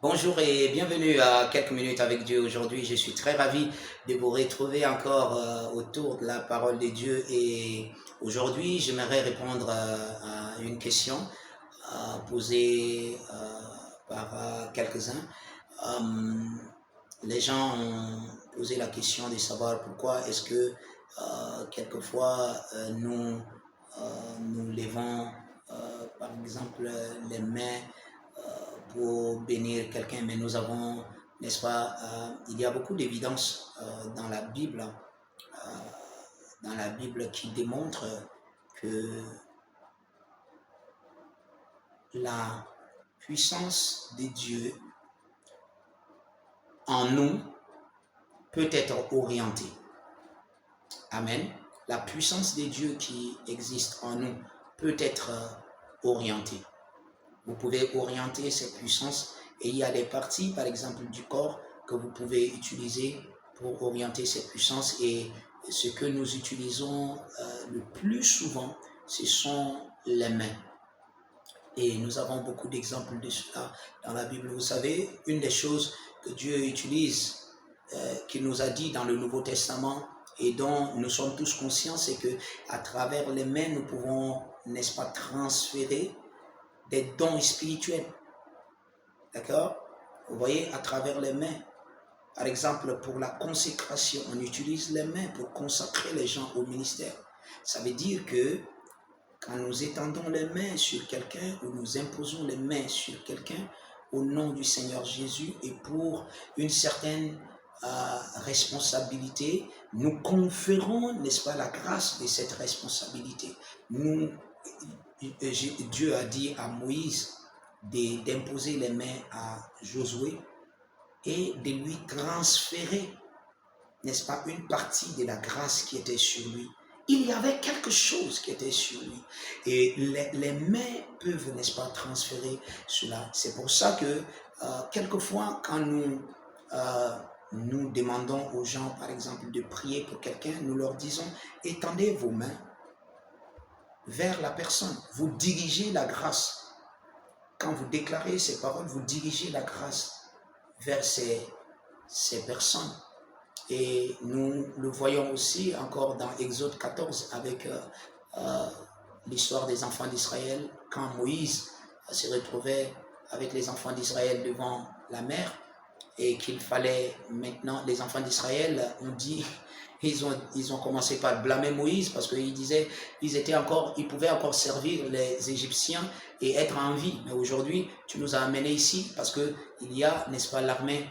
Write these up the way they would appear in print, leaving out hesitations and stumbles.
Bonjour et bienvenue à quelques minutes avec Dieu. Aujourd'hui, je suis très ravi de vous retrouver encore autour de la parole de Dieu. Et aujourd'hui, j'aimerais répondre à une question posée par quelques-uns. Euh, les gens ont posé la question de savoir pourquoi est-ce que quelquefois nous levons par exemple les mains pour bénir quelqu'un, mais nous avons, n'est-ce pas, il y a beaucoup d'évidences dans la Bible qui démontrent que la puissance de Dieu en nous peut être orientée. Amen. La puissance de Dieu qui existe en nous peut être orientée. Vous pouvez orienter cette puissance et il y a des parties, par exemple, du corps que vous pouvez utiliser pour orienter cette puissance. Et ce que nous utilisons le plus souvent, ce sont les mains. Et nous avons beaucoup d'exemples de cela dans la Bible. Vous savez, une des choses que Dieu utilise, qu'il nous a dit dans le Nouveau Testament et dont nous sommes tous conscients, c'est que à travers les mains, nous pouvons, n'est-ce pas, transférer des dons spirituels. D'accord? Vous voyez, à travers les mains. Par exemple, pour la consécration, on utilise les mains pour consacrer les gens au ministère. Ça veut dire que quand nous étendons les mains sur quelqu'un ou nous imposons les mains sur quelqu'un au nom du Seigneur Jésus et pour une certaine responsabilité, nous conférons, n'est-ce pas, la grâce de cette responsabilité. Dieu a dit à Moïse d'imposer les mains à Josué et de lui transférer, n'est-ce pas, une partie de la grâce qui était sur lui. Il y avait quelque chose qui était sur lui. Et les mains peuvent, n'est-ce pas, transférer cela. C'est pour ça que quelquefois, quand nous demandons aux gens, par exemple, de prier pour quelqu'un, nous leur disons, étendez vos mains vers la personne. Vous dirigez la grâce. Quand vous déclarez ces paroles, vous dirigez la grâce vers ces personnes. Et nous le voyons aussi encore dans Exode 14 avec l'histoire des enfants d'Israël, quand Moïse se retrouvait avec les enfants d'Israël devant la mer et qu'il fallait maintenant, les enfants d'Israël ont dit, ils ont commencé par blâmer Moïse parce qu'ils disaient ils pouvaient encore servir les Égyptiens et être en vie. Mais aujourd'hui, tu nous as amenés ici parce qu'il y a, n'est-ce pas, l'armée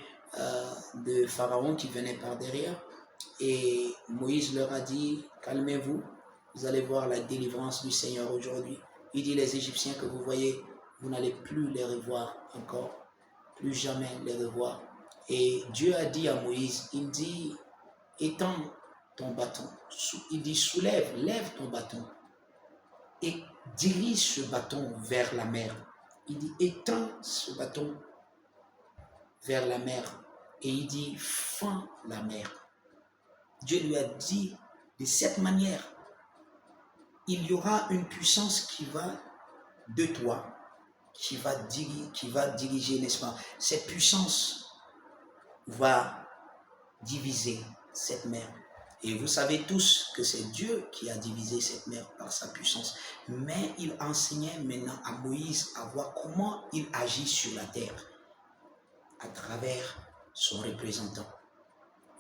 de Pharaon qui venait par derrière. Et Moïse leur a dit, calmez-vous, vous allez voir la délivrance du Seigneur aujourd'hui. Il dit, les Égyptiens que vous voyez, vous n'allez plus les revoir encore, plus jamais les revoir. Et Dieu a dit à Moïse, il dit, étends ton bâton. Il dit, lève ton bâton et dirige ce bâton vers la mer. Il dit, étends ce bâton vers la mer. Et il dit, fends la mer. Dieu lui a dit, de cette manière, il y aura une puissance qui va de toi, qui va diriger, n'est-ce pas? Cette puissance va diviser cette mer. Et vous savez tous que c'est Dieu qui a divisé cette mer par sa puissance. Mais il enseignait maintenant à Moïse à voir comment il agit sur la terre à travers son représentant.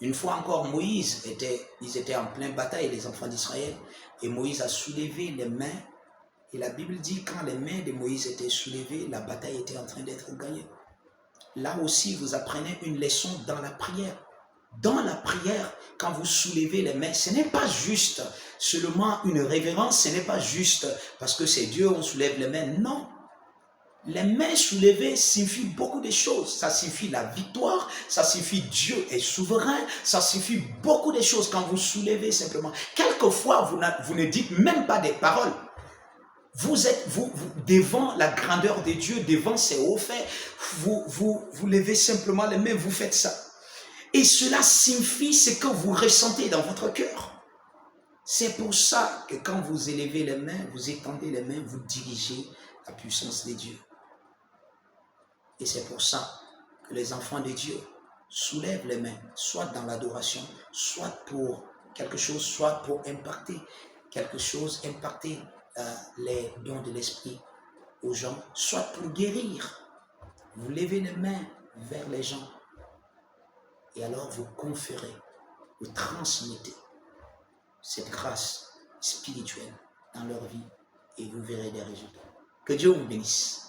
Une fois encore, ils étaient en pleine bataille, les enfants d'Israël, et Moïse a soulevé les mains. Et la Bible dit, quand les mains de Moïse étaient soulevées, la bataille était en train d'être gagnée. Là aussi, vous apprenez une leçon dans la prière. Dans la prière, quand vous soulevez les mains, ce n'est pas juste seulement une révérence, ce n'est pas juste parce que c'est Dieu, on soulève les mains. Non. Les mains soulevées signifient beaucoup de choses. Ça signifie la victoire, ça signifie Dieu est souverain, ça signifie beaucoup de choses quand vous soulevez simplement. Quelquefois, vous ne dites même pas des paroles. Vous êtes devant la grandeur de Dieu, devant ses hauts faits, vous levez simplement les mains, vous faites ça. Et cela signifie ce que vous ressentez dans votre cœur. C'est pour ça que quand vous élevez les mains, vous étendez les mains, vous dirigez la puissance de Dieu. Et c'est pour ça que les enfants de Dieu soulèvent les mains, soit dans l'adoration, soit pour quelque chose, soit pour impacter quelque chose, impacter les dons de l'esprit aux gens, soit pour guérir. Vous levez les mains vers les gens et alors vous conférez, vous transmettez cette grâce spirituelle dans leur vie et vous verrez des résultats. Que Dieu vous bénisse.